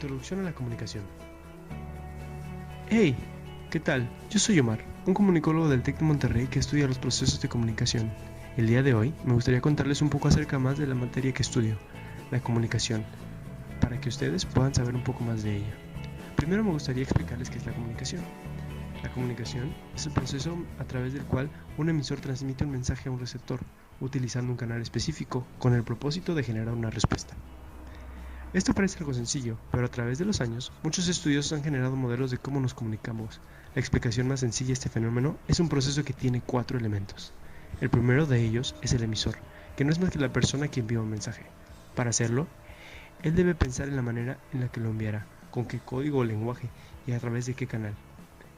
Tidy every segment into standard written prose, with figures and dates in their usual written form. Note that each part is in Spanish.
Introducción a la comunicación. Hey, ¿qué tal? Yo soy Omar, un comunicólogo del TEC de Monterrey que estudia los procesos de comunicación. El día de hoy me gustaría contarles un poco acerca más de la materia que estudio, la comunicación, para que ustedes puedan saber un poco más de ella. Primero me gustaría explicarles qué es la comunicación. La comunicación es el proceso a través del cual un emisor transmite un mensaje a un receptor, utilizando un canal específico con el propósito de generar una respuesta. Esto parece algo sencillo, pero a través de los años, muchos estudiosos han generado modelos de cómo nos comunicamos. La explicación más sencilla de este fenómeno es un proceso que tiene 4 elementos. El primero de ellos es el emisor, que no es más que la persona que envía un mensaje. Para hacerlo, él debe pensar en la manera en la que lo enviará, con qué código o lenguaje y a través de qué canal.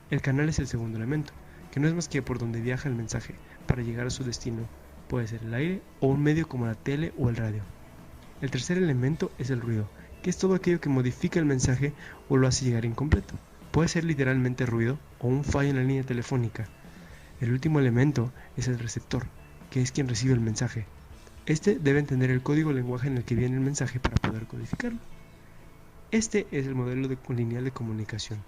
El canal es el segundo elemento, que no es más que por donde viaja el mensaje para llegar a su destino. Puede ser el aire o un medio como la tele o el radio. El tercer elemento es el ruido, que es todo aquello que modifica el mensaje o lo hace llegar incompleto. Puede ser literalmente ruido o un fallo en la línea telefónica. El último elemento es el receptor, que es quien recibe el mensaje. Este debe entender el código o lenguaje en el que viene el mensaje para poder codificarlo. Este es el modelo lineal de comunicación.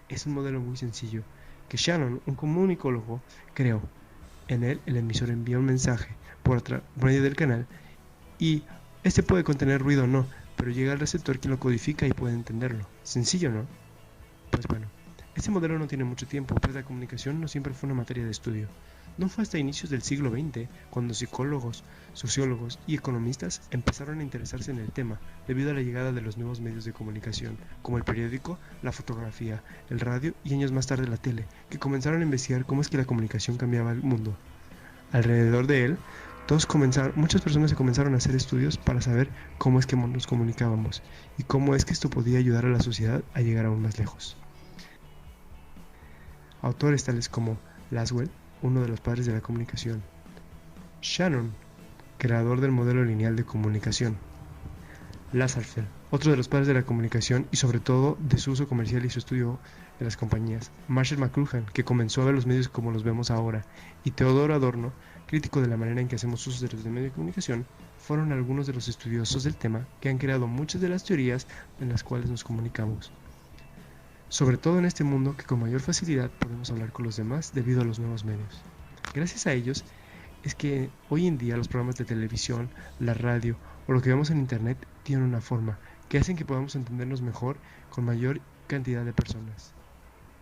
Es un modelo muy sencillo que Shannon, un comunicólogo, creó. En él, el emisor envía un mensaje por medio del canal y este puede contener ruido o no, pero llega al receptor quien lo codifica y puede entenderlo. Sencillo, ¿no? Pues bueno, este modelo no tiene mucho tiempo, pues la comunicación no siempre fue una materia de estudio. No fue hasta inicios del siglo XX cuando psicólogos, sociólogos y economistas empezaron a interesarse en el tema debido a la llegada de los nuevos medios de comunicación, como el periódico, la fotografía, el radio y años más tarde la tele, que comenzaron a investigar cómo es que la comunicación cambiaba el mundo. Alrededor de él, muchas personas se comenzaron a hacer estudios para saber cómo es que nos comunicábamos y cómo es que esto podía ayudar a la sociedad a llegar aún más lejos. Autores tales como Laswell, uno de los padres de la comunicación, Shannon, creador del modelo lineal de comunicación, Lasserfeld, otro de los padres de la comunicación y sobre todo de su uso comercial y su estudio en las compañías, Marshall McLuhan, que comenzó a ver los medios como los vemos ahora, y Teodoro Adorno, crítico de la manera en que hacemos uso de los medios de comunicación, fueron algunos de los estudiosos del tema que han creado muchas de las teorías en las cuales nos comunicamos. Sobre todo en este mundo que con mayor facilidad podemos hablar con los demás debido a los nuevos medios. Gracias a ellos es que hoy en día los programas de televisión, la radio o lo que vemos en internet tienen una forma que hacen que podamos entendernos mejor con mayor cantidad de personas.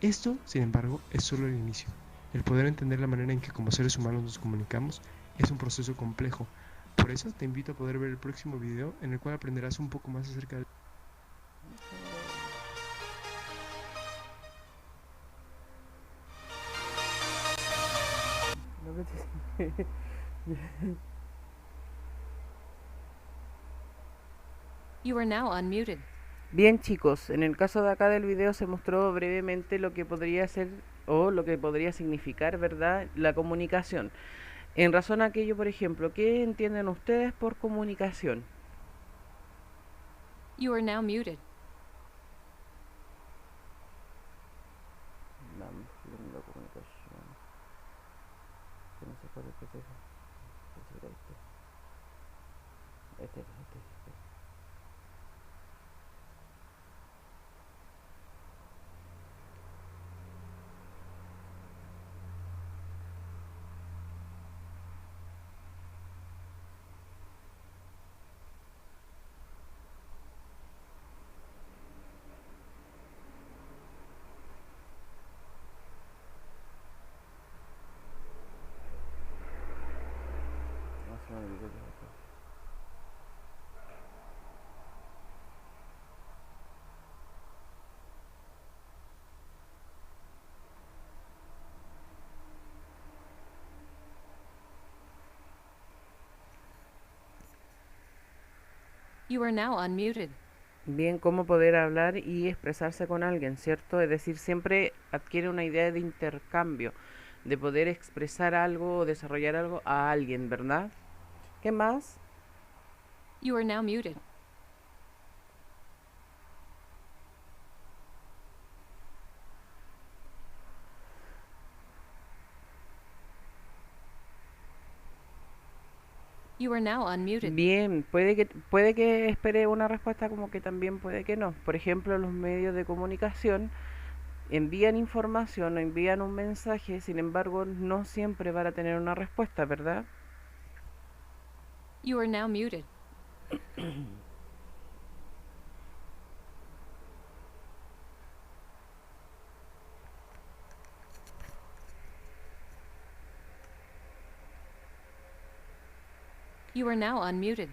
Esto, sin embargo, es solo el inicio. El poder entender la manera en que como seres humanos nos comunicamos es un proceso complejo. Por eso te invito a poder ver el próximo video en el cual aprenderás un poco más acerca de... You are now unmuted. Bien chicos, en el caso de acá del video se mostró brevemente lo que podría ser o lo que podría significar, ¿verdad?, la comunicación. En razón a aquello, por ejemplo, ¿qué entienden ustedes por comunicación? You are now muted. La comunicación. No sé cuál es el proceso. Este. You are now unmuted. Bien, cómo poder hablar y expresarse con alguien, ¿cierto? Es decir, siempre adquiere una idea de intercambio, de poder expresar algo o desarrollar algo a alguien, ¿verdad? ¿Qué más? You are now muted. You You are now unmuted. Bien, puede que espere una respuesta, como que también puede que no. Por ejemplo, los medios de comunicación envían información o envían un mensaje, sin embargo, no siempre van a tener una respuesta, ¿verdad? You are now muted. You are now unmuted.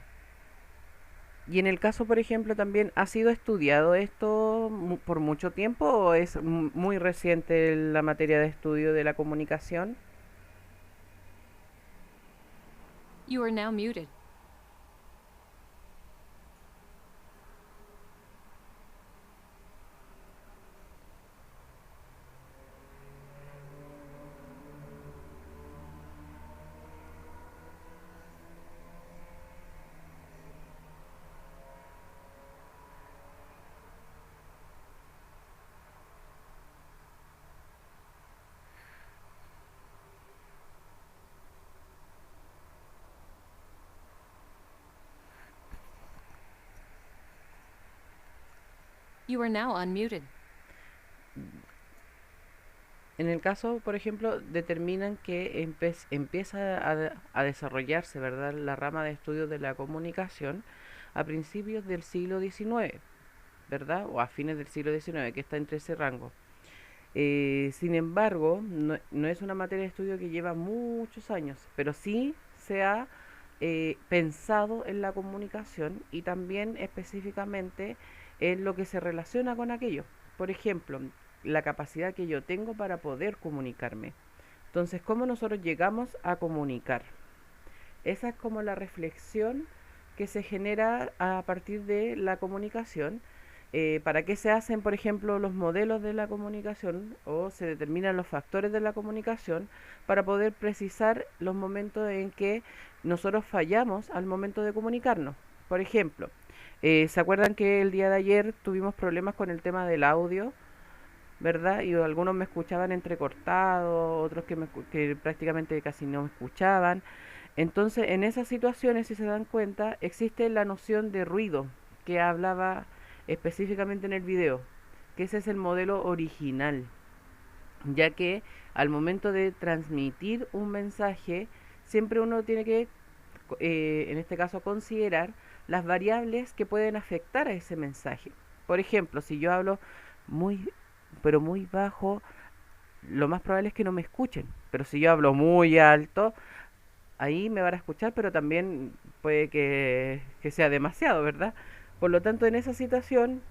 Y en el caso, por ejemplo, también, ¿ha sido estudiado esto por mucho tiempo o es muy reciente la materia de estudio de la comunicación? You are now muted. You are now unmuted. En el caso, por ejemplo, determinan que empieza a desarrollarse, ¿verdad?, la rama de estudios de la comunicación a principios del siglo XIX, ¿verdad? O a fines del siglo XIX, que está entre ese rango. Sin embargo, no es una materia de estudio que lleva muchos años, pero sí se ha pensado en la comunicación y también específicamente en lo que se relaciona con aquello. Por ejemplo, la capacidad que yo tengo para poder comunicarme. Entonces, ¿cómo nosotros llegamos a comunicar? Esa es como la reflexión que se genera a partir de la comunicación. ¿Para qué se hacen, por ejemplo, los modelos de la comunicación o se determinan los factores de la comunicación para poder precisar los momentos en que nosotros fallamos al momento de comunicarnos? Por ejemplo, ¿se acuerdan que el día de ayer tuvimos problemas con el tema del audio? ¿Verdad? Y algunos me escuchaban entrecortado, otros que prácticamente casi no me escuchaban. Entonces, en esas situaciones, si se dan cuenta, existe la noción de ruido que hablaba específicamente en el video, que ese es el modelo original, ya que al momento de transmitir un mensaje, siempre uno tiene que, en este caso, considerar las variables que pueden afectar a ese mensaje. Por ejemplo, si yo hablo muy, pero muy bajo, lo más probable es que no me escuchen. Pero si yo hablo muy alto, ahí me van a escuchar, pero también puede que sea demasiado, ¿verdad? Por lo tanto, en esa situación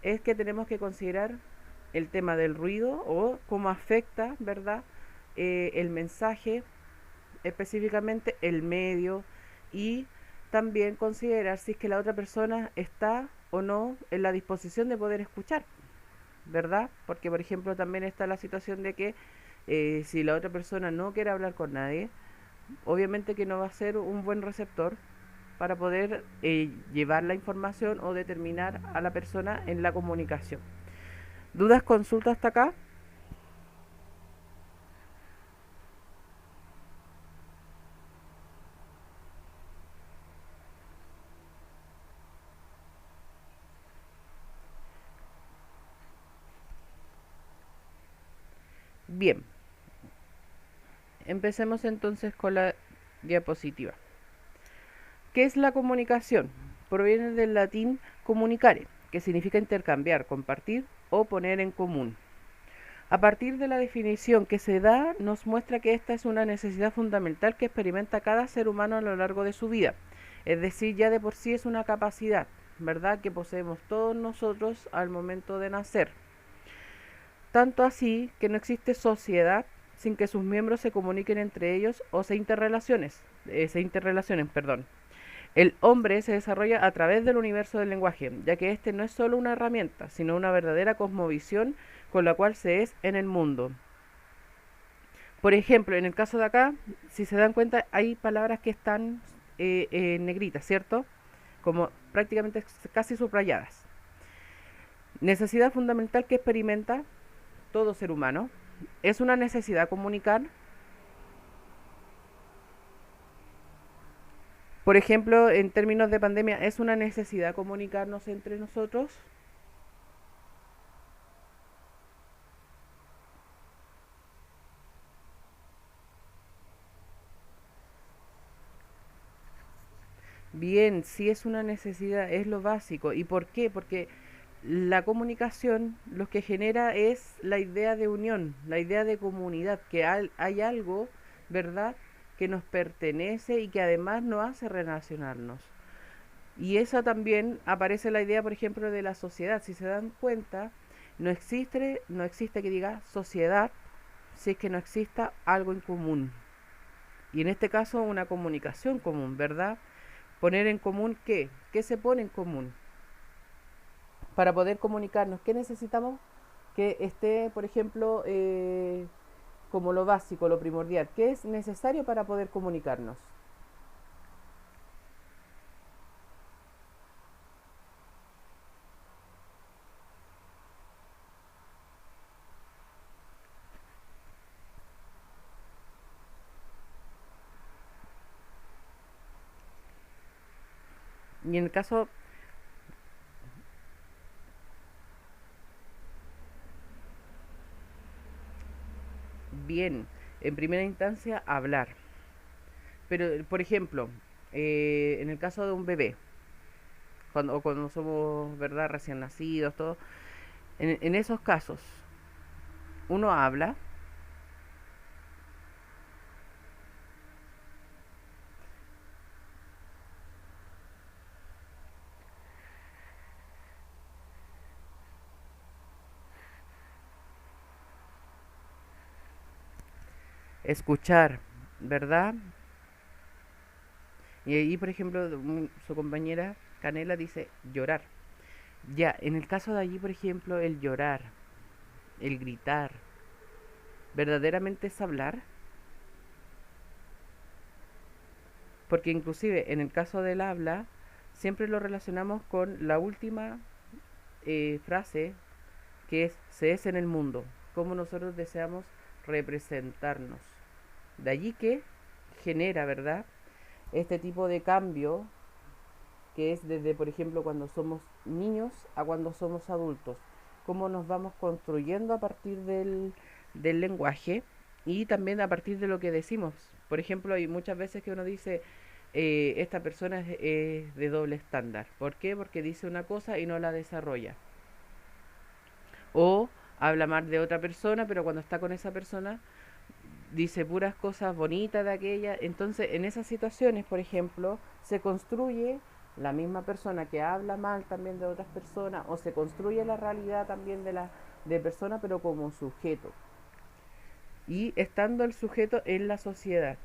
es que tenemos que considerar el tema del ruido o cómo afecta, ¿verdad?, el mensaje, específicamente el medio, y también considerar si es que la otra persona está o no en la disposición de poder escuchar, ¿verdad? Porque, por ejemplo, también está la situación de que si la otra persona no quiere hablar con nadie, obviamente que no va a ser un buen receptor para poder llevar la información o determinar a la persona en la comunicación. ¿Dudas, consultas hasta acá? Bien, empecemos entonces con la diapositiva. ¿Qué es la comunicación? Proviene del latín comunicare, que significa intercambiar, compartir o poner en común. A partir de la definición que se da, nos muestra que esta es una necesidad fundamental que experimenta cada ser humano a lo largo de su vida. Es decir, ya de por sí es una capacidad, ¿verdad?, que poseemos todos nosotros al momento de nacer. Tanto así que no existe sociedad sin que sus miembros se comuniquen entre ellos o se interrelacionen, perdón. El hombre se desarrolla a través del universo del lenguaje, ya que este no es solo una herramienta, sino una verdadera cosmovisión con la cual se es en el mundo. Por ejemplo, en el caso de acá, si se dan cuenta, hay palabras que están en negritas, ¿cierto? Como prácticamente casi subrayadas. Necesidad fundamental que experimenta todo ser humano. Es una necesidad comunicar. Por ejemplo, en términos de pandemia, ¿es una necesidad comunicarnos entre nosotros? Bien, sí es una necesidad, es lo básico. ¿Y por qué? Porque la comunicación lo que genera es la idea de unión, la idea de comunidad, que hay algo, ¿verdad?, que nos pertenece y que además nos hace relacionarnos. Y esa también aparece la idea, por ejemplo, de la sociedad. Si se dan cuenta, no existe que diga sociedad si es que no exista algo en común. Y en este caso una comunicación común, ¿verdad? Poner en común qué, qué se pone en común para poder comunicarnos. ¿Qué necesitamos? Que esté, por ejemplo, como lo básico, lo primordial. ¿Qué es necesario para poder comunicarnos? Y en el caso, bien, en primera instancia, hablar. Pero, por ejemplo, en el caso de un bebé, cuando somos, ¿verdad?, recién nacidos, todo, en esos casos, uno habla, escuchar, ¿verdad? Y ahí, por ejemplo, su compañera Canela dice llorar. Ya, en el caso de allí, por ejemplo, el llorar, el gritar, ¿verdaderamente es hablar? Porque inclusive en el caso del habla, siempre lo relacionamos con la última frase, que es se es en el mundo, como nosotros deseamos representarnos. De allí que genera, ¿verdad?, este tipo de cambio que es desde, por ejemplo, cuando somos niños a cuando somos adultos, cómo nos vamos construyendo a partir del lenguaje y también a partir de lo que decimos. Por ejemplo, hay muchas veces que uno dice, esta persona es de doble estándar. ¿Por qué? Porque dice una cosa y no la desarrolla. O habla mal de otra persona, pero cuando está con esa persona dice puras cosas bonitas de aquella. Entonces, en esas situaciones, por ejemplo, se construye la misma persona que habla mal también de otras personas, o se construye la realidad también de persona, pero como sujeto. Y estando el sujeto en la sociedad.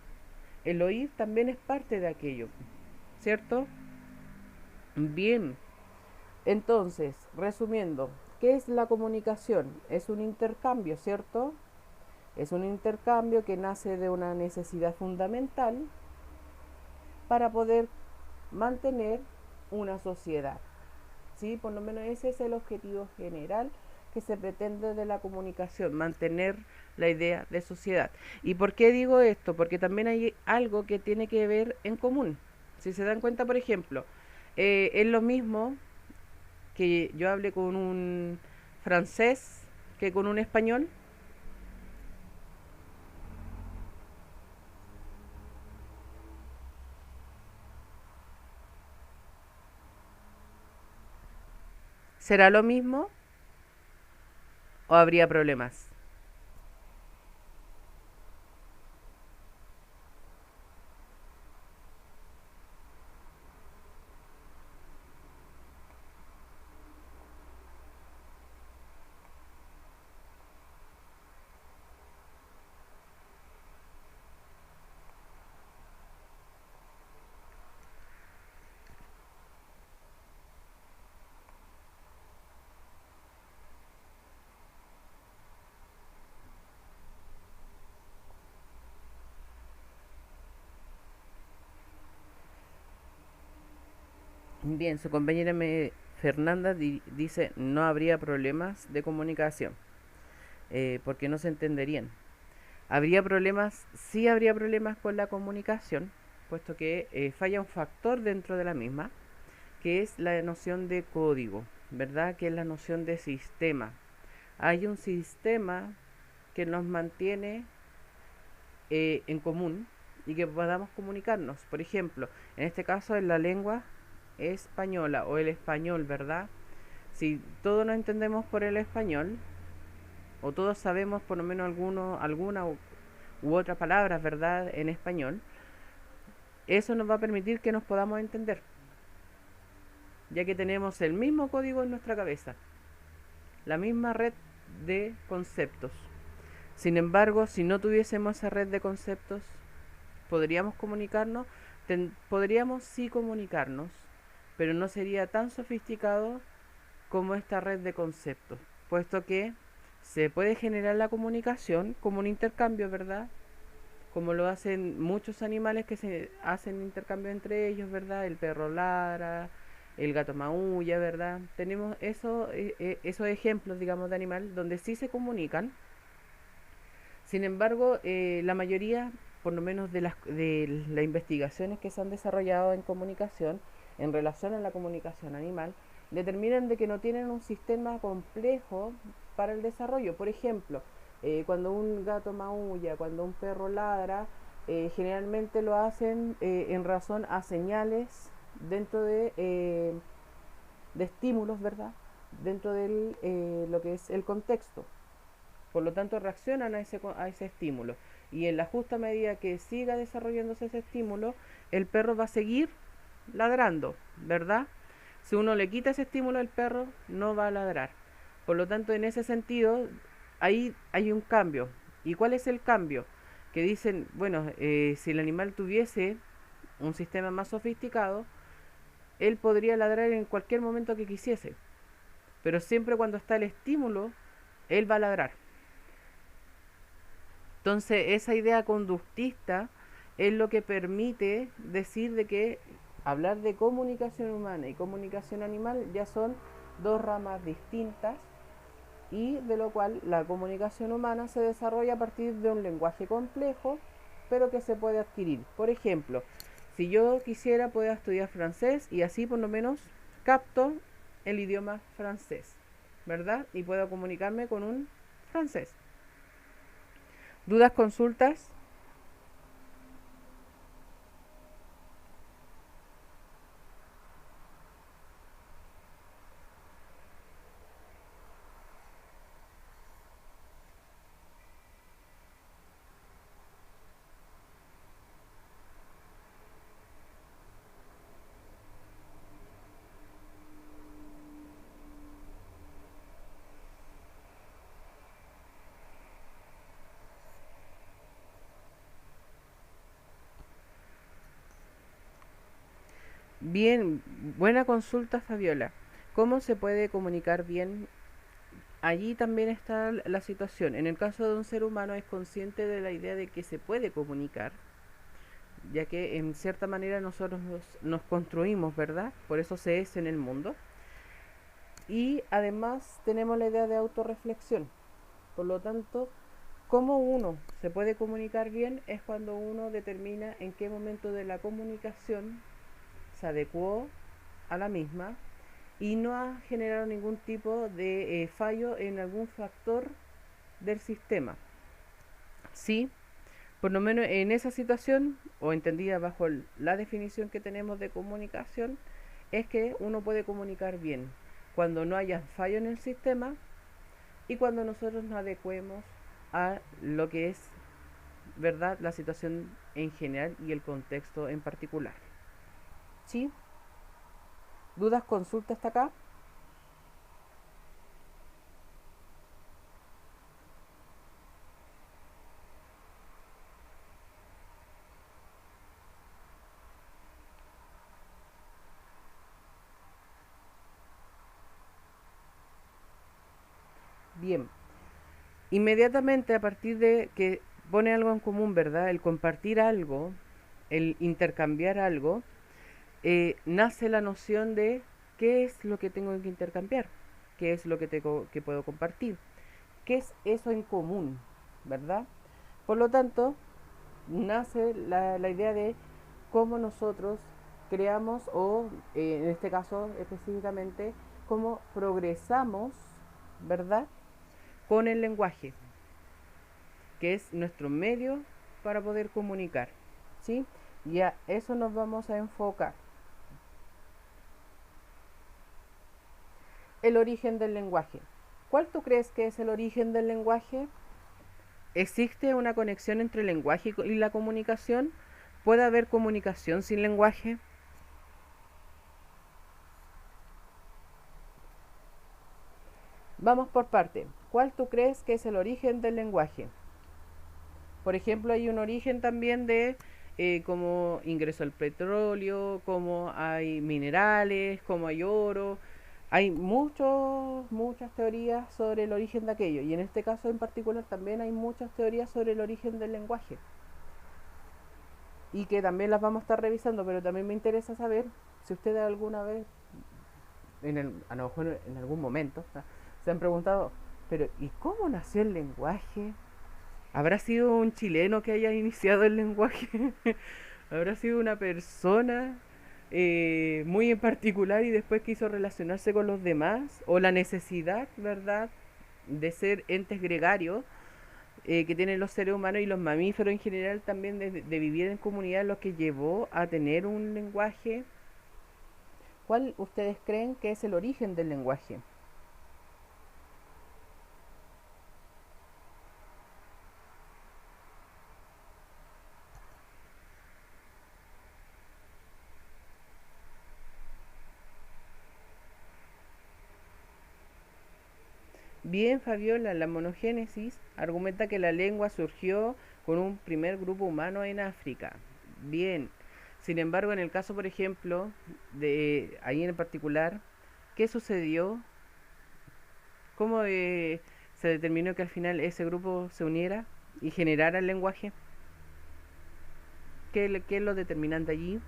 El oír también es parte de aquello, ¿cierto? Bien, entonces, resumiendo, ¿qué es la comunicación? Es un intercambio, ¿cierto? Es un intercambio que nace de una necesidad fundamental para poder mantener una sociedad. ¿Sí? Por lo menos ese es el objetivo general que se pretende de la comunicación, mantener la idea de sociedad. ¿Y por qué digo esto? Porque también hay algo que tiene que ver en común. Si se dan cuenta, por ejemplo, es lo mismo que yo hable con un francés que con un español. ¿Será lo mismo o habría problemas? Bien, su compañera Fernanda dice no habría problemas de comunicación, porque no se entenderían. ¿Habría problemas? Sí habría problemas con la comunicación, puesto que falla un factor dentro de la misma, que es la noción de código, ¿verdad? Que es la noción de sistema. Hay un sistema que nos mantiene en común y que podamos comunicarnos. Por ejemplo, en este caso en la lengua española o el español, ¿verdad? Si todos nos entendemos por el español, o todos sabemos por lo menos alguna u otra palabra, ¿verdad? En español, eso nos va a permitir que nos podamos entender, ya que tenemos el mismo código en nuestra cabeza, la misma red de conceptos. Sin embargo, si no tuviésemos esa red de conceptos, ¿podríamos comunicarnos? Podríamos sí comunicarnos, pero no sería tan sofisticado como esta red de conceptos, puesto que se puede generar la comunicación como un intercambio, ¿verdad? Como lo hacen muchos animales que se hacen intercambio entre ellos, ¿verdad? El perro ladra, el gato maulla, ¿verdad? Tenemos esos ejemplos, digamos, de animal donde sí se comunican. Sin embargo, la mayoría, por lo menos de las investigaciones que se han desarrollado en comunicación, en relación a la comunicación animal, determinan de que no tienen un sistema complejo para el desarrollo. Por ejemplo, cuando un gato maulla, cuando un perro ladra, generalmente lo hacen en razón a señales dentro de estímulos, ¿verdad? Dentro de lo que es el contexto. Por lo tanto, reaccionan a ese estímulo. Y en la justa medida que siga desarrollándose ese estímulo, el perro va a seguir ladrando, ¿verdad? Si uno le quita ese estímulo, el perro no va a ladrar. Por lo tanto, en ese sentido, ahí hay un cambio. ¿Y cuál es el cambio? Que dicen, bueno, si el animal tuviese un sistema más sofisticado, él podría ladrar en cualquier momento que quisiese. Pero siempre cuando está el estímulo, él va a ladrar. Entonces, esa idea conductista es lo que permite decir de que hablar de comunicación humana y comunicación animal ya son dos ramas distintas, y de lo cual la comunicación humana se desarrolla a partir de un lenguaje complejo, pero que se puede adquirir. Por ejemplo, si yo quisiera, puedo estudiar francés y así por lo menos capto el idioma francés, ¿verdad? Y puedo comunicarme con un francés. ¿Dudas, consultas? Bien, buena consulta, Fabiola. ¿Cómo se puede comunicar bien? Allí también está la situación. En el caso de un ser humano es consciente de la idea de que se puede comunicar, ya que en cierta manera nosotros nos construimos, ¿verdad? Por eso se es en el mundo. Y además tenemos la idea de autorreflexión. Por lo tanto, cómo uno se puede comunicar bien es cuando uno determina en qué momento de la comunicación se adecuó a la misma y no ha generado ningún tipo de fallo en algún factor del sistema. Sí, por lo menos en esa situación, o entendida bajo la definición que tenemos de comunicación, es que uno puede comunicar bien cuando no haya fallo en el sistema y cuando nosotros nos adecuemos a lo que es, ¿verdad?, la situación en general y el contexto en particular. ¿Sí? ¿Dudas, consultas hasta acá? Bien. Inmediatamente a partir de que pone algo en común, ¿verdad? El compartir algo, el intercambiar algo, nace la noción de qué es lo que tengo que intercambiar, qué es lo que tengo que puedo compartir, qué es eso en común, ¿verdad? Por lo tanto, nace la idea de cómo nosotros creamos o en este caso específicamente cómo progresamos, ¿verdad? Con el lenguaje, que es nuestro medio para poder comunicar, ¿sí? Y a eso nos vamos a enfocar. El origen del lenguaje. ¿Cuál tú crees que es el origen del lenguaje? ¿Existe una conexión entre el lenguaje y la comunicación? ¿Puede haber comunicación sin lenguaje? Vamos por parte. ¿Cuál tú crees que es el origen del lenguaje? Por ejemplo, hay un origen también de cómo ingresó el petróleo, cómo hay minerales, cómo hay oro. Hay muchas teorías sobre el origen de aquello. Y en este caso en particular también hay muchas teorías sobre el origen del lenguaje. Y que también las vamos a estar revisando, pero también me interesa saber si ustedes alguna vez, a lo mejor en algún momento, se han preguntado, pero ¿y cómo nació el lenguaje? ¿Habrá sido un chileno que haya iniciado el lenguaje? ¿Habrá sido una persona muy en particular y después quiso relacionarse con los demás? ¿O la necesidad, verdad, de ser entes gregarios que tienen los seres humanos y los mamíferos en general también de vivir en comunidad lo que llevó a tener un lenguaje? ¿Cuál ustedes creen que es el origen del lenguaje? Bien, Fabiola, la monogénesis argumenta que la lengua surgió con un primer grupo humano en África. Bien, sin embargo, en el caso, por ejemplo, de ahí en particular, ¿qué sucedió? ¿Cómo se determinó que al final ese grupo se uniera y generara el lenguaje? ¿Qué es lo determinante allí?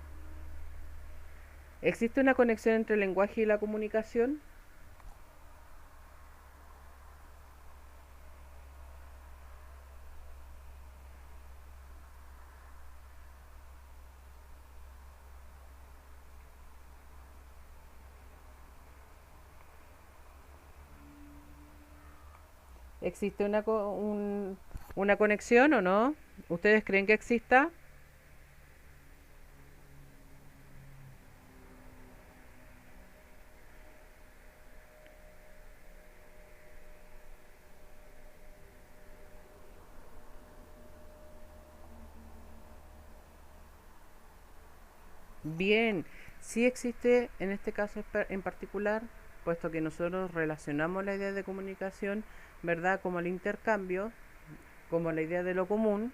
¿Existe una conexión entre el lenguaje y la comunicación? ¿Existe una conexión o no? ¿Ustedes creen que exista? Bien, sí existe en este caso en particular, puesto que nosotros relacionamos la idea de comunicación, ¿verdad?, como el intercambio, como la idea de lo común.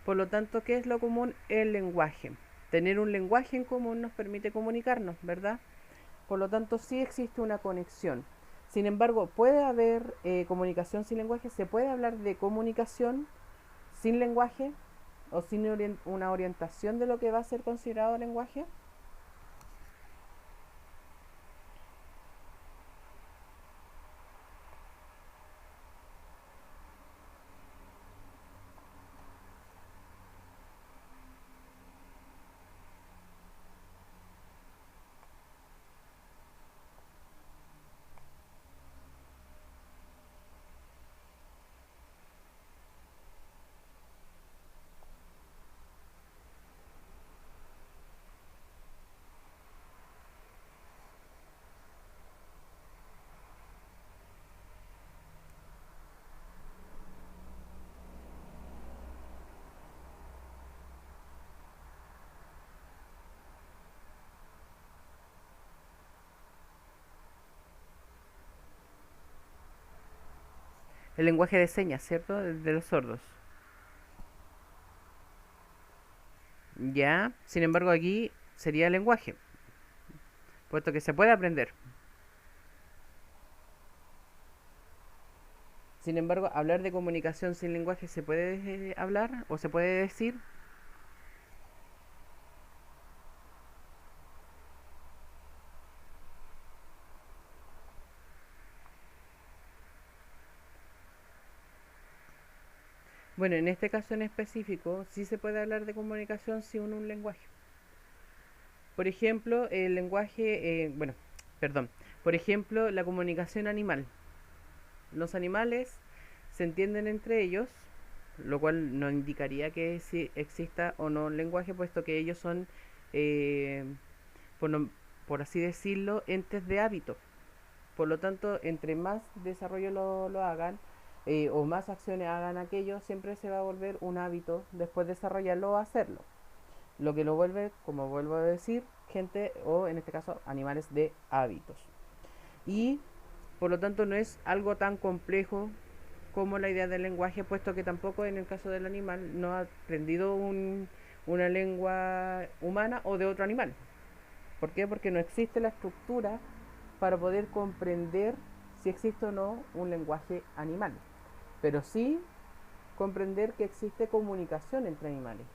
Por lo tanto, ¿qué es lo común? El lenguaje. Tener un lenguaje en común nos permite comunicarnos, ¿verdad? Por lo tanto, sí existe una conexión. Sin embargo, ¿puede haber comunicación sin lenguaje? ¿Se puede hablar de comunicación sin lenguaje o sin una orientación de lo que va a ser considerado lenguaje? El lenguaje de señas, ¿cierto? De los sordos. Ya, sin embargo, aquí sería el lenguaje, puesto que se puede aprender. Sin embargo, hablar de comunicación sin lenguaje se puede hablar o se puede decir. Bueno, en este caso en específico, sí se puede hablar de comunicación sin un lenguaje. Por ejemplo, el lenguaje, bueno, perdón, por ejemplo, la comunicación animal. Los animales se entienden entre ellos, lo cual no indicaría que si exista o no lenguaje, puesto que ellos son, eh, por, no- por así decirlo, entes de hábito. Por lo tanto, entre más desarrollo lo hagan, o más acciones hagan aquello, siempre se va a volver un hábito después de desarrollarlo o hacerlo. Lo que lo vuelve, como vuelvo a decir, gente o en este caso animales de hábitos. Y por lo tanto no es algo tan complejo como la idea del lenguaje, puesto que tampoco en el caso del animal no ha aprendido una lengua humana o de otro animal. ¿Por qué? Porque no existe la estructura para poder comprender si existe o no un lenguaje animal. Pero sí comprender que existe comunicación entre animales.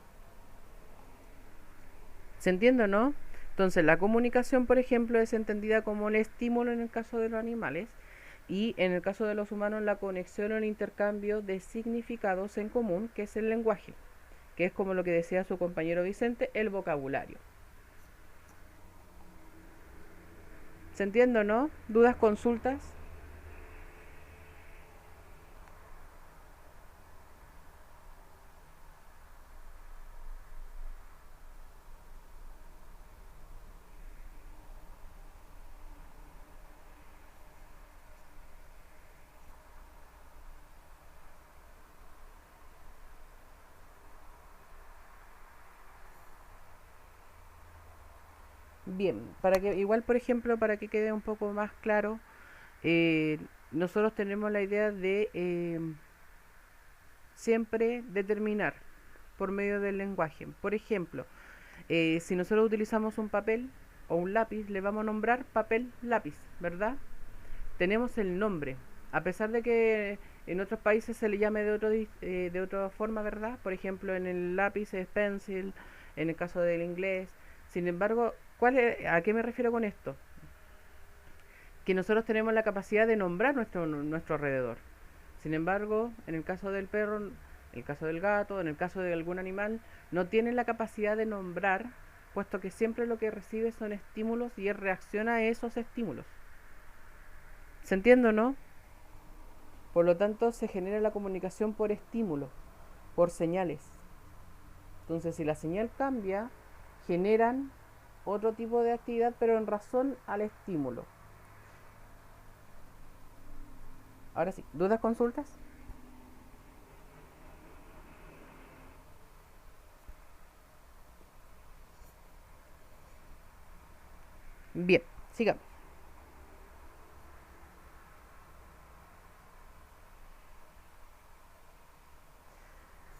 ¿Se entiende o no? Entonces, la comunicación, por ejemplo, es entendida como el estímulo en el caso de los animales y en el caso de los humanos la conexión o el intercambio de significados en común, que es el lenguaje, que es como lo que decía su compañero Vicente, el vocabulario. ¿Se entiende o no? ¿Dudas, consultas? Bien, para que igual, por ejemplo, para que quede un poco más claro, eh, nosotros tenemos la idea de siempre determinar por medio del lenguaje. Por ejemplo, si nosotros utilizamos un papel o un lápiz, le vamos a nombrar papel lápiz, ¿verdad? Tenemos el nombre, a pesar de que en otros países se le llame de otra forma, ¿verdad? Por ejemplo, en el lápiz es pencil, en el caso del inglés. Sin embargo, ¿a qué me refiero con esto? Que nosotros tenemos la capacidad de nombrar nuestro alrededor. Sin embargo, en el caso del perro, en el caso del gato, en el caso de algún animal, no tienen la capacidad de nombrar, puesto que siempre lo que recibe son estímulos y él reacciona a esos estímulos. ¿Se entiende o no? Por lo tanto, se genera la comunicación por estímulo, por señales. Entonces, si la señal cambia, generan otro tipo de actividad, pero en razón al estímulo. Ahora sí, ¿dudas, consultas? Bien, sigamos.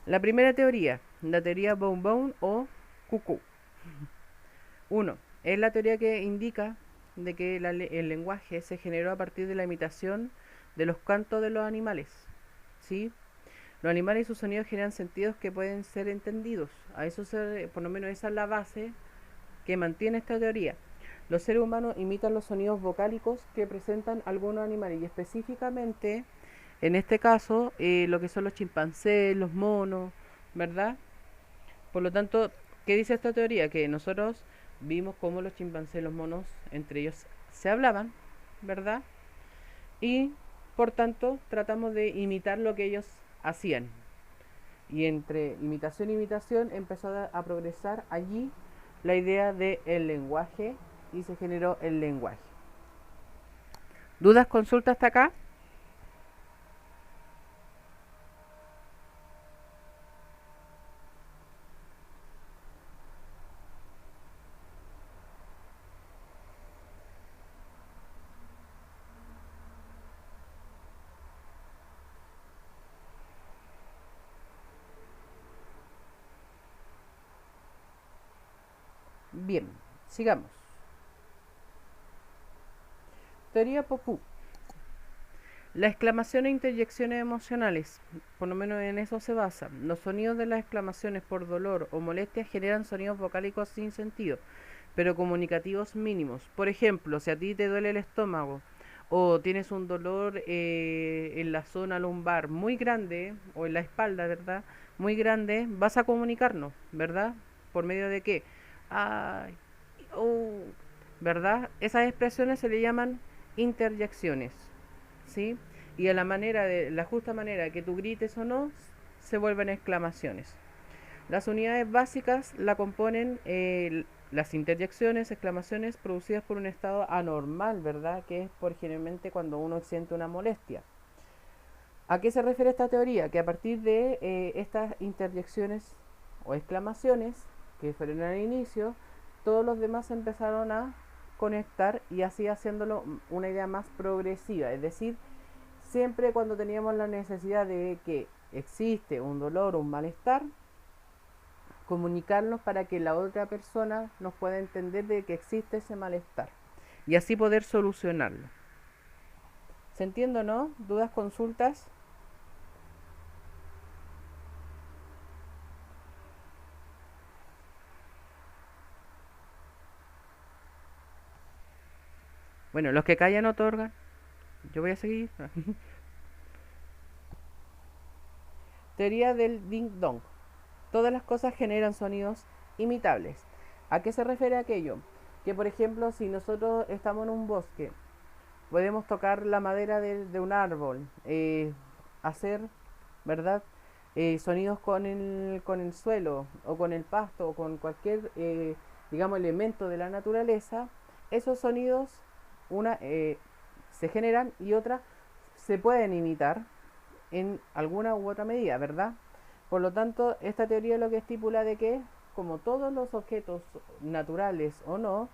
La primera teoría, la teoría Bone o Cuckoo. Uno, es la teoría que indica de que el lenguaje se generó a partir de la imitación de los cantos de los animales. ¿Sí? Los animales y sus sonidos generan sentidos que pueden ser entendidos. Por lo menos esa es la base que mantiene esta teoría. Los seres humanos imitan los sonidos vocálicos que presentan algunos animales y específicamente, en este caso, lo que son los chimpancés, los monos, ¿verdad? Por lo tanto, ¿qué dice esta teoría? Que nosotros vimos cómo los chimpancés y los monos entre ellos se hablaban, ¿verdad? Y por tanto tratamos de imitar lo que ellos hacían. Y entre imitación e imitación empezó a progresar allí la idea del lenguaje y se generó el lenguaje. ¿Dudas, consultas hasta acá? Bien, sigamos. Teoría Popú. La exclamación e interjecciones emocionales, por lo menos en eso se basa. Los sonidos de las exclamaciones por dolor o molestia generan sonidos vocálicos sin sentido, pero comunicativos mínimos. Por ejemplo, si a ti te duele el estómago o tienes un dolor en la zona lumbar muy grande o en la espalda, ¿verdad? Muy grande, vas a comunicarnos, ¿verdad? ¿Por medio de qué? Ay, ¿verdad? Esas expresiones se le llaman interjecciones, ¿sí? Y a la justa manera que tú grites o no, se vuelven exclamaciones. Las unidades básicas la componen las interjecciones, exclamaciones producidas por un estado anormal, ¿verdad? Que es por generalmente cuando uno siente una molestia. ¿A qué se refiere esta teoría? Que a partir de estas interjecciones o exclamaciones que fueron al inicio, todos los demás empezaron a conectar y así haciéndolo una idea más progresiva. Es decir, siempre cuando teníamos la necesidad de que existe un dolor o un malestar, comunicarnos para que la otra persona nos pueda entender de que existe ese malestar y así poder solucionarlo. ¿Se entiende o no? ¿Dudas, consultas? Bueno, los que callan otorgan. Yo voy a seguir. Teoría del ding dong. Todas las cosas generan sonidos imitables. ¿A qué se refiere aquello? Que por ejemplo, si nosotros estamos en un bosque, podemos tocar la madera de un árbol, hacer, ¿verdad? Sonidos con el suelo o con el pasto o con cualquier, digamos, elemento de la naturaleza. Esos sonidos, una, se generan y otra se pueden imitar en alguna u otra medida, ¿verdad? Por lo tanto, esta teoría lo que estipula de que, como todos los objetos naturales o no,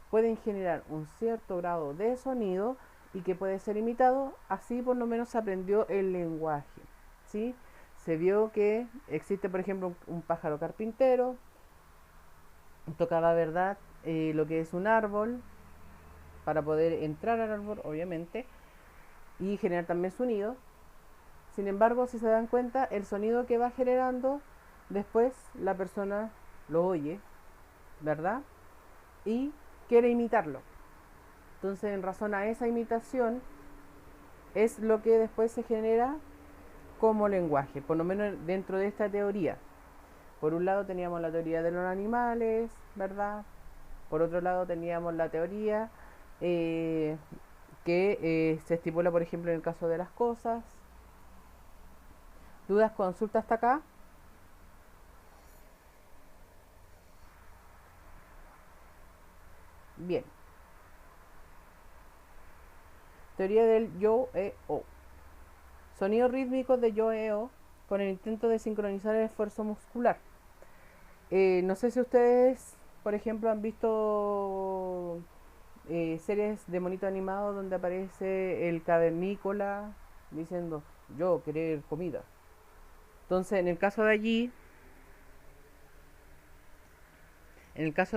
pueden generar un cierto grado de sonido y que puede ser imitado, así por lo menos se aprendió el lenguaje, ¿sí? Se vio que existe, por ejemplo, un pájaro carpintero, tocaba, ¿verdad?, lo que es un árbol, para poder entrar al árbol, obviamente, y generar también sonido. Sin embargo, si se dan cuenta, el sonido que va generando, después la persona lo oye, ¿verdad? Y quiere imitarlo. Entonces, en razón a esa imitación, es lo que después se genera como lenguaje, por lo menos dentro de esta teoría. Por un lado teníamos la teoría de los animales, ¿verdad? Por otro lado teníamos la teoría que se estipula, por ejemplo, en el caso de las cosas. ¿Dudas, consultas hasta acá? Bien. Teoría del yo-e-o. Sonidos rítmicos de yo-e-o con el intento de sincronizar el esfuerzo muscular. No sé si ustedes, por ejemplo, han visto series de monito animado donde aparece el cavernícola diciendo yo querer comida. Entonces, en el caso de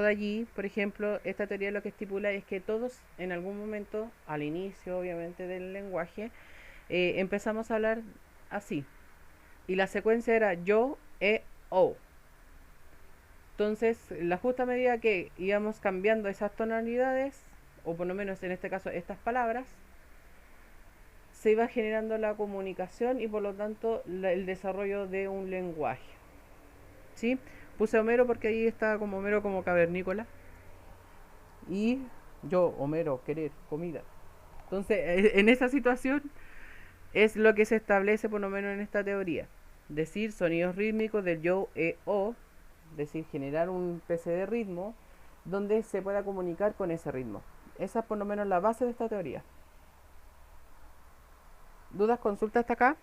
allí, por ejemplo, esta teoría lo que estipula es que todos en algún momento, al inicio obviamente del lenguaje, empezamos a hablar así. Y la secuencia era yo, o. Entonces, la justa medida que íbamos cambiando esas tonalidades, o por lo menos en este caso estas palabras, se iba generando la comunicación y por lo tanto el desarrollo de un lenguaje. ¿Sí? Puse Homero porque ahí está como Homero como cavernícola. Y yo, Homero, querer comida. Entonces, en esa situación es lo que se establece por lo menos en esta teoría. Decir sonidos rítmicos del yo, o, decir, generar un especie de ritmo donde se pueda comunicar con ese ritmo. Esa es por lo menos la base de esta teoría. ¿Dudas, consultas hasta acá?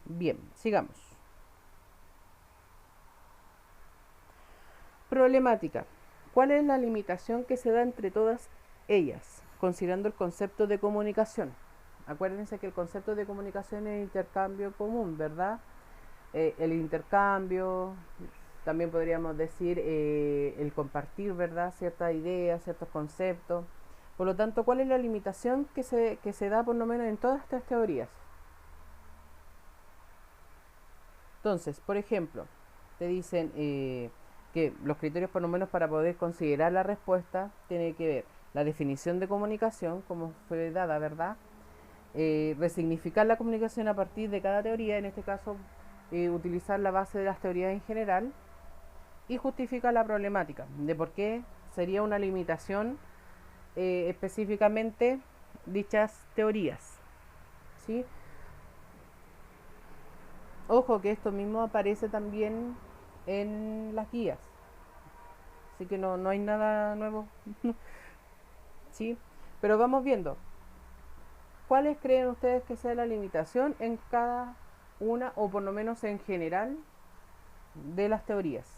Bien, sigamos. Problemática. ¿Cuál es la limitación que se da entre todas ellas, considerando el concepto de comunicación? Acuérdense que el concepto de comunicación es intercambio común, ¿verdad? El intercambio, también podríamos decir el compartir, ¿verdad? Ciertas ideas, ciertos conceptos. Por lo tanto, ¿cuál es la limitación que se da por lo menos en todas estas teorías? Entonces, por ejemplo, te dicen que que los criterios por lo menos para poder considerar la respuesta tiene que ver la definición de comunicación, como fue dada, ¿verdad? Resignificar la comunicación a partir de cada teoría, en este caso utilizar la base de las teorías en general, y justificar la problemática de por qué sería una limitación específicamente dichas teorías, ¿sí? Ojo que esto mismo aparece también en las guías, así que no hay nada nuevo. ¿Sí? Pero vamos viendo. ¿Cuáles creen ustedes que sea la limitación en cada una, o por lo menos en general, de las teorías?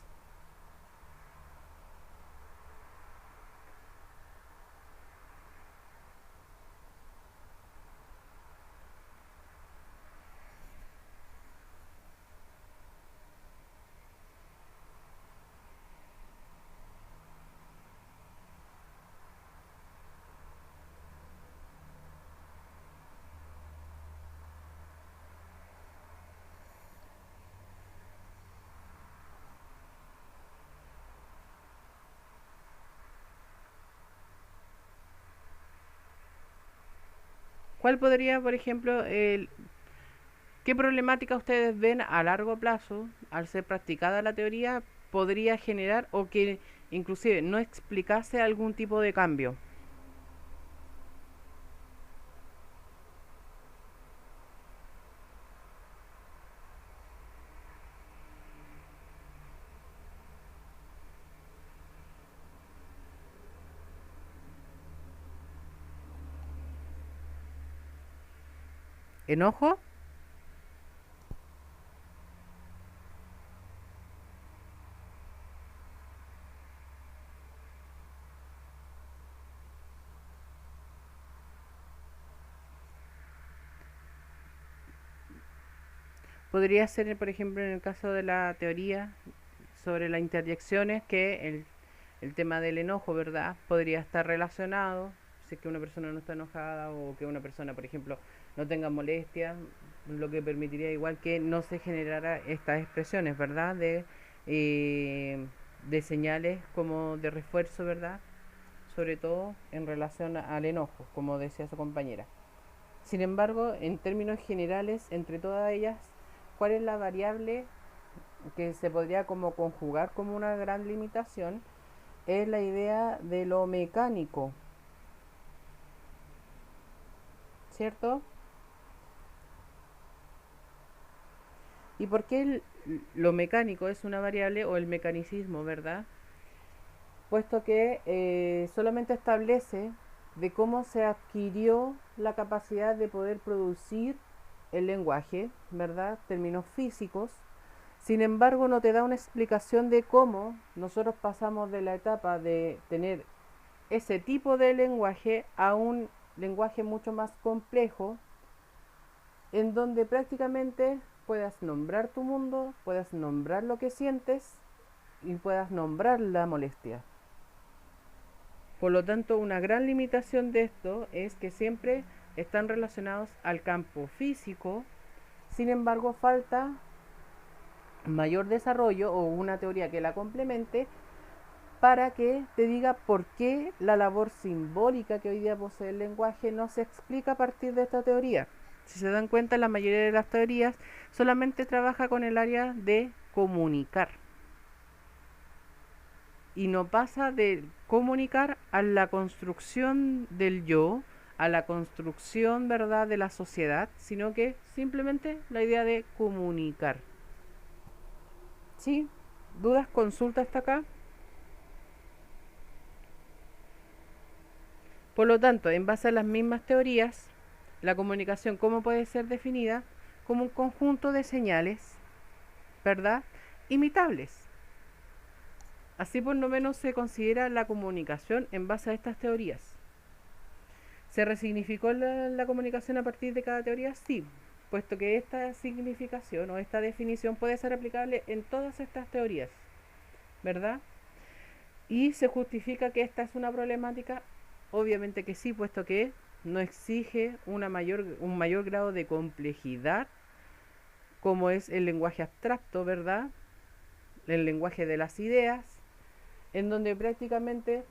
¿Cuál podría, por ejemplo, qué problemática ustedes ven a largo plazo, al ser practicada la teoría, podría generar, o que inclusive no explicase algún tipo de cambio? ¿Enojo? Podría ser, por ejemplo, en el caso de la teoría sobre las interjecciones, que el tema del enojo, ¿verdad? Podría estar relacionado, si es que una persona no está enojada, o que una persona, por ejemplo, no tenga molestia, lo que permitiría igual que no se generara estas expresiones, ¿verdad? De señales como de refuerzo, ¿verdad? Sobre todo en relación al enojo, como decía su compañera. Sin embargo, en términos generales, entre todas ellas, ¿cuál es la variable que se podría como conjugar como una gran limitación? Es la idea de lo mecánico, ¿cierto? ¿Y por qué lo mecánico es una variable, o el mecanicismo, verdad? Puesto que solamente establece de cómo se adquirió la capacidad de poder producir el lenguaje, ¿verdad? Términos físicos. Sin embargo, no te da una explicación de cómo nosotros pasamos de la etapa de tener ese tipo de lenguaje a un lenguaje mucho más complejo, en donde prácticamente puedas nombrar tu mundo, puedas nombrar lo que sientes y puedas nombrar la molestia. Por lo tanto, una gran limitación de esto es que siempre están relacionados al campo físico. Sin embargo, falta mayor desarrollo o una teoría que la complemente para que te diga por qué la labor simbólica que hoy día posee el lenguaje no se explica a partir de esta teoría. Si se dan cuenta, la mayoría de las teorías solamente trabaja con el área de comunicar y no pasa de comunicar a la construcción del yo, a la construcción, ¿verdad?, de la sociedad, sino que simplemente la idea de comunicar. ¿Sí? ¿Dudas? ¿Consulta hasta acá? Por lo tanto, en base a las mismas teorías, la comunicación, ¿cómo puede ser definida? Como un conjunto de señales, ¿verdad?, imitables. Así por lo menos se considera la comunicación en base a estas teorías. ¿Se resignificó la comunicación a partir de cada teoría? Sí, puesto que esta significación o esta definición puede ser aplicable en todas estas teorías, ¿verdad? ¿Y se justifica que esta es una problemática? Obviamente que sí, puesto que no exige un mayor grado de complejidad como es el lenguaje abstracto, ¿verdad? el lenguaje de las ideas, en donde prácticamente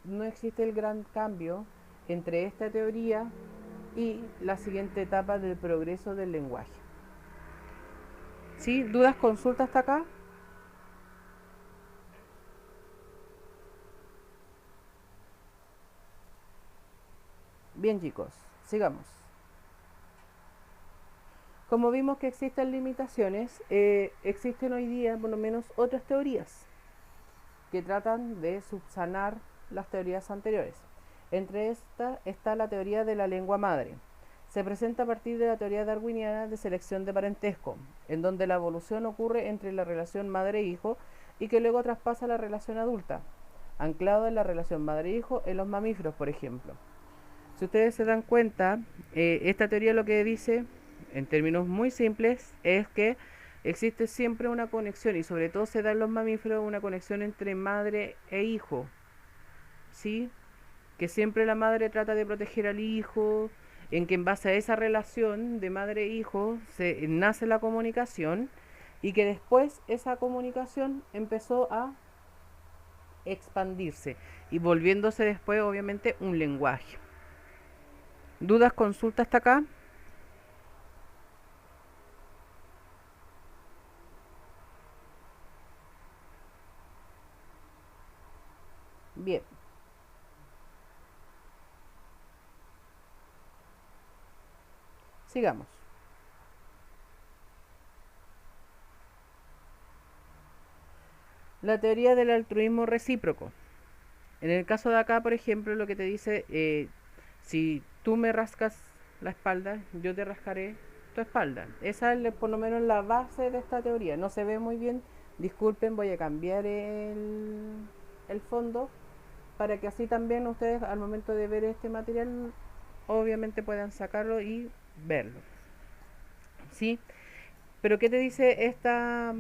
no existe el gran cambio entre esta teoría y la siguiente etapa del progreso del lenguaje. ¿Sí? ¿Dudas, consultas hasta acá? Bien, chicos, sigamos. Como vimos que existen limitaciones, existen hoy día por lo menos otras teorías que tratan de subsanar las teorías anteriores. Entre estas está la teoría de la lengua madre. Se presenta a partir de la teoría darwiniana de selección de parentesco, en donde la evolución ocurre entre la relación madre-hijo y que luego traspasa a la relación adulta, anclado en la relación madre-hijo en los mamíferos, por ejemplo. Si ustedes se dan cuenta, esta teoría lo que dice, en términos muy simples, es que existe siempre una conexión, y sobre todo se da en los mamíferos una conexión entre madre e hijo, ¿sí? Que siempre la madre trata de proteger al hijo, en que en base a esa relación de madre e hijo se nace la comunicación, y que después esa comunicación empezó a expandirse y volviéndose después obviamente un lenguaje. ¿Dudas, consultas hasta acá? Bien. Sigamos. La teoría del altruismo recíproco. En el caso de acá, por ejemplo, lo que te dice, si tú me rascas la espalda, yo te rascaré tu espalda. Esa es por lo menos la base de esta teoría. No se ve muy bien, disculpen, voy a cambiar el fondo para que así también ustedes al momento de ver este material obviamente puedan sacarlo y verlo. ¿Sí? Pero ¿qué te dice esta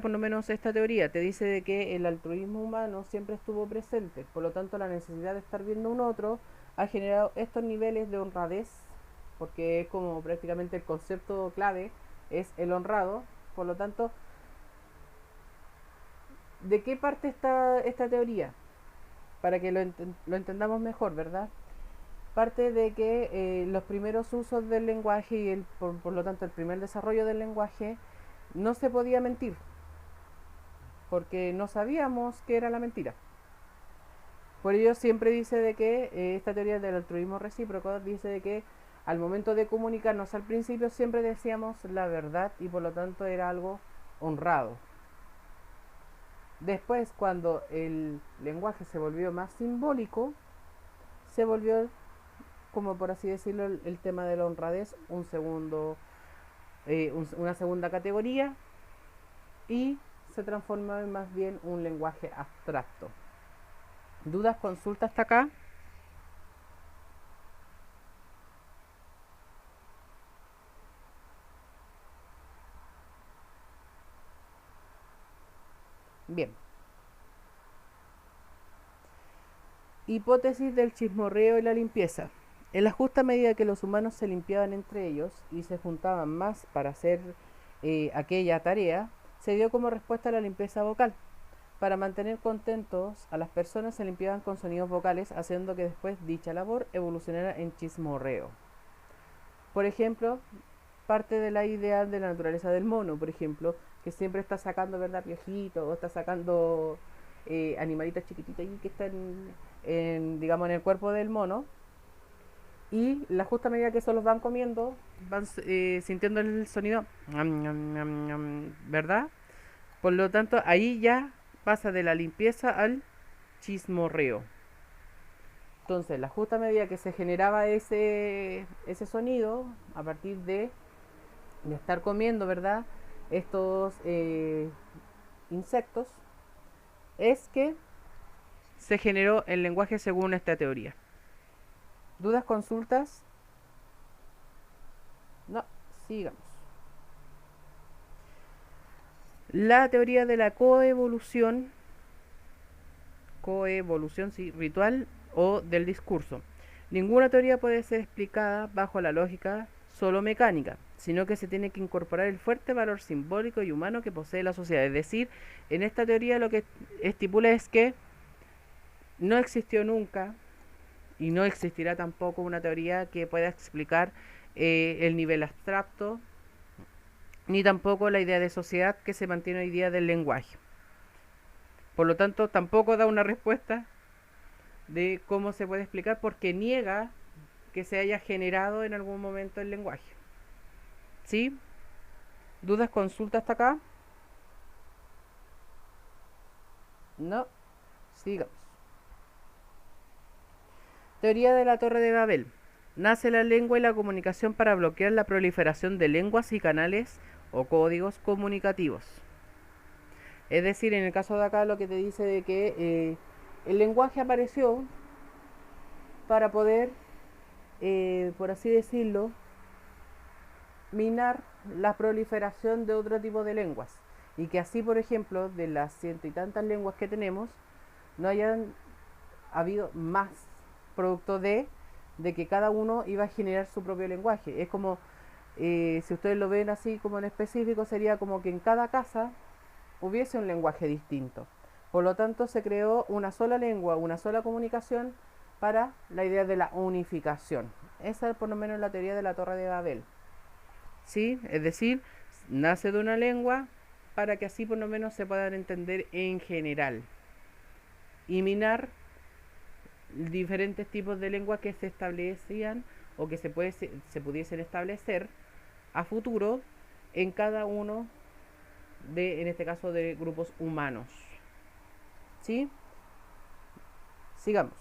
por lo menos esta teoría? Te dice de que el altruismo humano siempre estuvo presente, por lo tanto la necesidad de estar viendo a un otro ha generado estos niveles de honradez, porque es como prácticamente el concepto clave es el honrado, por lo tanto, ¿de qué parte está esta teoría? Para que lo entendamos mejor, ¿verdad? Parte de que los primeros usos del lenguaje y por lo tanto el primer desarrollo del lenguaje no se podía mentir, porque no sabíamos qué era la mentira. Por ello siempre dice de que esta teoría del altruismo recíproco dice de que al momento de comunicarnos al principio siempre decíamos la verdad y por lo tanto era algo honrado. Después, cuando el lenguaje se volvió más simbólico, se volvió, como por así decirlo, el tema de la honradez, una segunda categoría, y se transformó en más bien un lenguaje abstracto. ¿Dudas, consultas hasta acá? Bien. Hipótesis del chismorreo y la limpieza. En la justa medida que los humanos se limpiaban entre ellos y se juntaban más para hacer aquella tarea, se dio como respuesta a la limpieza vocal. Para mantener contentos a las personas se limpiaban con sonidos vocales, haciendo que después dicha labor evolucionara en chismorreo. Por ejemplo, parte de la idea de la naturaleza del mono, por ejemplo, que siempre está sacando, ¿verdad?, piojitos, o está sacando animalitos chiquititos ahí que están, digamos, en el cuerpo del mono. Y la justa medida que eso los van comiendo, van sintiendo el sonido, ¿verdad? Por lo tanto, ahí ya pasa de la limpieza al chismorreo. Entonces, la justa medida que se generaba ese sonido, a partir de estar comiendo, ¿verdad?, estos insectos, es que se generó el lenguaje según esta teoría. ¿Dudas, consultas? No, sigamos. La teoría de la coevolución, sí, ritual o del discurso. Ninguna teoría puede ser explicada bajo la lógica solo mecánica. sino que se tiene que incorporar el fuerte valor simbólico y humano que posee la sociedad. Es decir, en esta teoría lo que estipula es que no existió nunca y no existirá tampoco una teoría que pueda explicar el nivel abstracto, ni tampoco la idea de sociedad que se mantiene hoy día del lenguaje. Por lo tanto, tampoco da una respuesta de cómo se puede explicar, porque niega que se haya generado en algún momento el lenguaje. ¿Sí? ¿Dudas, consultas hasta acá? No. Sigamos. Teoría de la Torre de Babel. Nace la lengua y la comunicación para bloquear la proliferación de lenguas y canales o códigos comunicativos. Es decir, en el caso de acá lo que te dice de que el lenguaje apareció para poder, por así decirlo, minar la proliferación de otro tipo de lenguas. Y que así, por ejemplo, de las ciento y tantas lenguas que tenemos, no hayan habido más producto de que cada uno iba a generar su propio lenguaje. Es como, si ustedes lo ven así como en específico, sería como que en cada casa hubiese un lenguaje distinto. Por lo tanto, se creó una sola lengua, una sola comunicación para la idea de la unificación. Esa es por lo menos la teoría de la Torre de Babel. ¿Sí? Es decir, nace de una lengua para que así por lo menos se puedan entender en general. Y minar diferentes tipos de lenguas que se establecían o que se pudiesen establecer a futuro en cada uno de, en este caso, de grupos humanos. ¿Sí? Sigamos.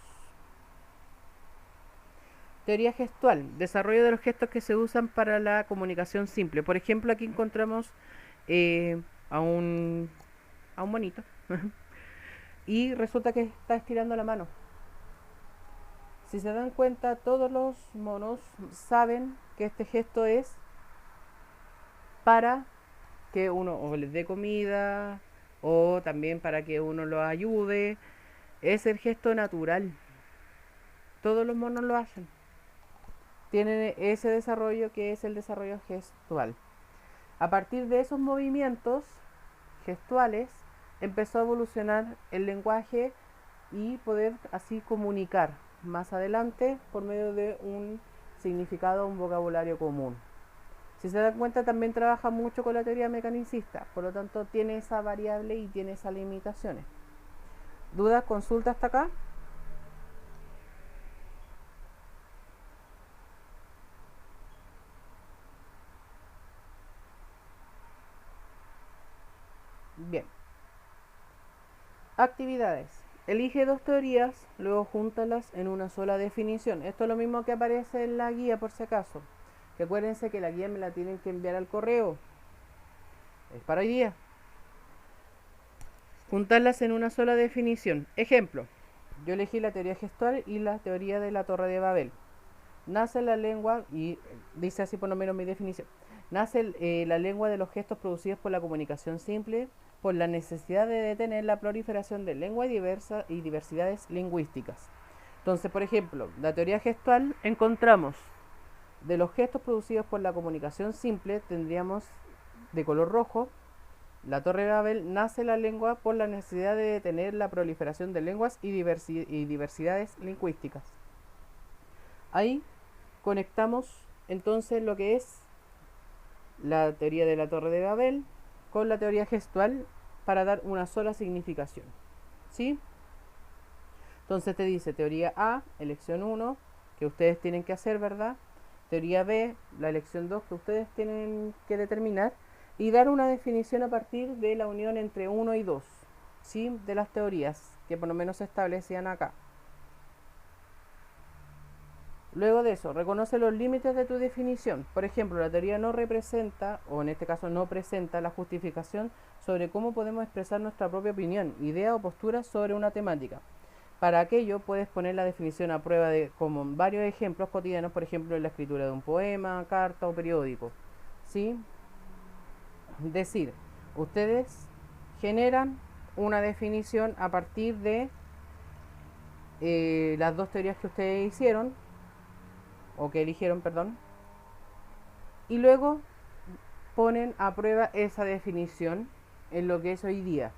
Teoría gestual, desarrollo de los gestos que se usan para la comunicación simple. Por ejemplo, aquí encontramos a un monito y resulta que está estirando la mano. Si se dan cuenta, todos los monos saben que este gesto es para que uno o les dé comida o también para que uno los ayude. Es el gesto natural. Todos los monos lo hacen. Tienen ese desarrollo que es el desarrollo gestual. A partir de esos movimientos gestuales empezó a evolucionar el lenguaje y poder así comunicar más adelante por medio de un significado, un vocabulario común. Si se dan cuenta, también trabaja mucho con la teoría mecanicista, por lo tanto tiene esa variable y tiene esas limitaciones. ¿Dudas, consultas hasta acá? Bien. Actividades. Elige dos teorías, luego júntalas en una sola definición. Esto es lo mismo que aparece en la guía, por si acaso. Que acuérdense que la guía me la tienen que enviar al correo. Es para hoy día. Juntarlas en una sola definición. Ejemplo. Yo elegí la teoría gestual y la teoría de la Torre de Babel. Nace la lengua, y dice así por lo menos mi definición. Nace la lengua de los gestos producidos por la comunicación simple, por la necesidad de detener la proliferación de lengua y diversidades lingüísticas. Entonces, por ejemplo, la teoría gestual encontramos de los gestos producidos por la comunicación simple, tendríamos de color rojo, la Torre de Babel, nace la lengua por la necesidad de detener la proliferación de lenguas y diversidades lingüísticas. Ahí conectamos entonces lo que es la teoría de la Torre de Babel con la teoría gestual para dar una sola significación. ¿Sí? Entonces te dice teoría A, elección 1, que ustedes tienen que hacer, ¿verdad? Teoría B, la elección 2, que ustedes tienen que determinar, y dar una definición a partir de la unión entre 1 y 2, ¿sí? De las teorías que por lo menos se establecían acá. Luego de eso, reconoce los límites de tu definición. Por ejemplo, la teoría no representa, o en este caso no presenta, la justificación sobre cómo podemos expresar nuestra propia opinión, idea o postura sobre una temática. Para aquello puedes poner la definición a prueba como varios ejemplos cotidianos, por ejemplo, en la escritura de un poema, carta o periódico. ¿Sí? Decir, ustedes generan una definición a partir de las dos teorías que ustedes hicieron, o que eligieron, perdón, y luego ponen a prueba esa definición en lo que es hoy día.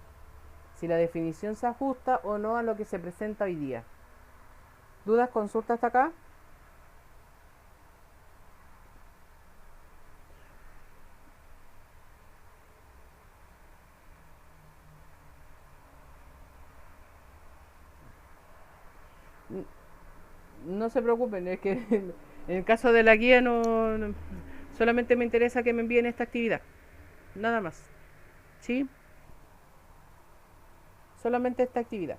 Si la definición se ajusta o no a lo que se presenta hoy día. ¿Dudas, consultas hasta acá? No se preocupen, es que en el caso de la guía solamente me interesa que me envíen esta actividad, nada más, ¿sí? Solamente esta actividad.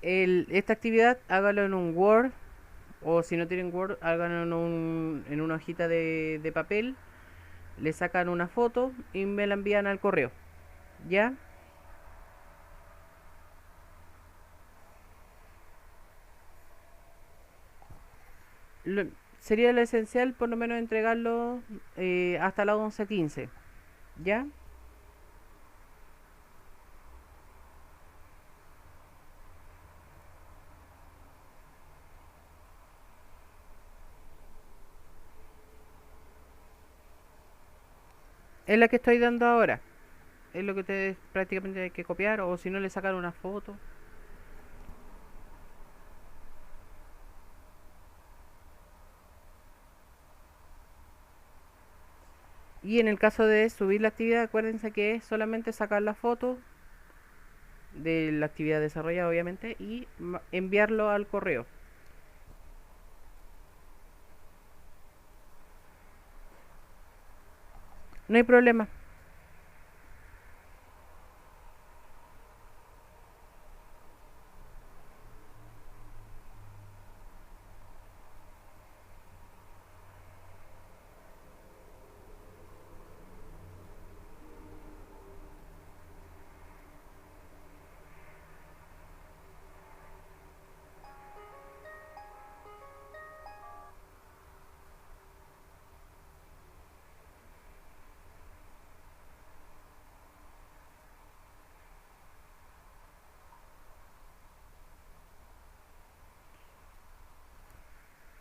Esta actividad hágalo en un Word, o si no tienen Word, háganlo en una hojita de papel, le sacan una foto y me la envían al correo, ¿ya? Lo- Sería lo esencial por lo menos entregarlo hasta las 11:15, ¿ya? Es la que estoy dando ahora. Es lo que ustedes prácticamente hay que copiar, o si no le sacan una foto. Y en el caso de subir la actividad, acuérdense que es solamente sacar la foto de la actividad desarrollada, obviamente, y enviarlo al correo. No hay problema.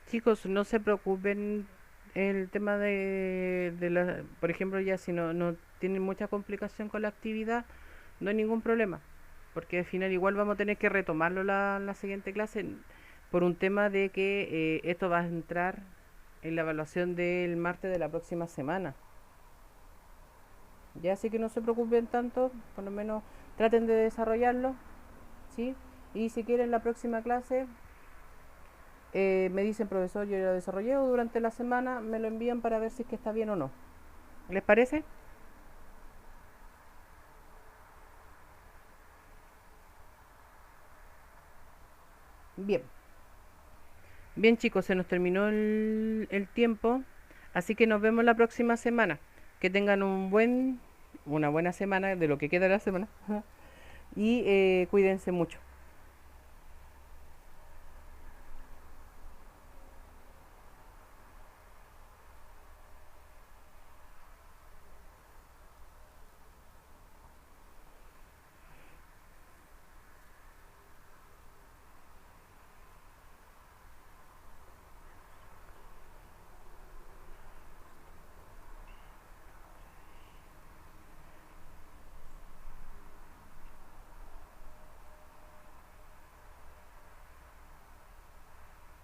Chicos, no se preocupen el tema por ejemplo, ya si no tienen mucha complicación con la actividad, no hay ningún problema, porque al final igual vamos a tener que retomarlo la siguiente clase por un tema de que esto va a entrar en la evaluación del martes de la próxima semana. Ya, así que no se preocupen tanto, por lo menos traten de desarrollarlo, ¿sí? Y si quieren la próxima clase, me dicen, profesor, yo ya lo desarrollé, o durante la semana me lo envían para ver si es que está bien o no. ¿Les parece? Bien. Bien, chicos, se nos terminó el tiempo, así que nos vemos la próxima semana. Que tengan una buena semana, de lo que queda de la semana, y cuídense mucho.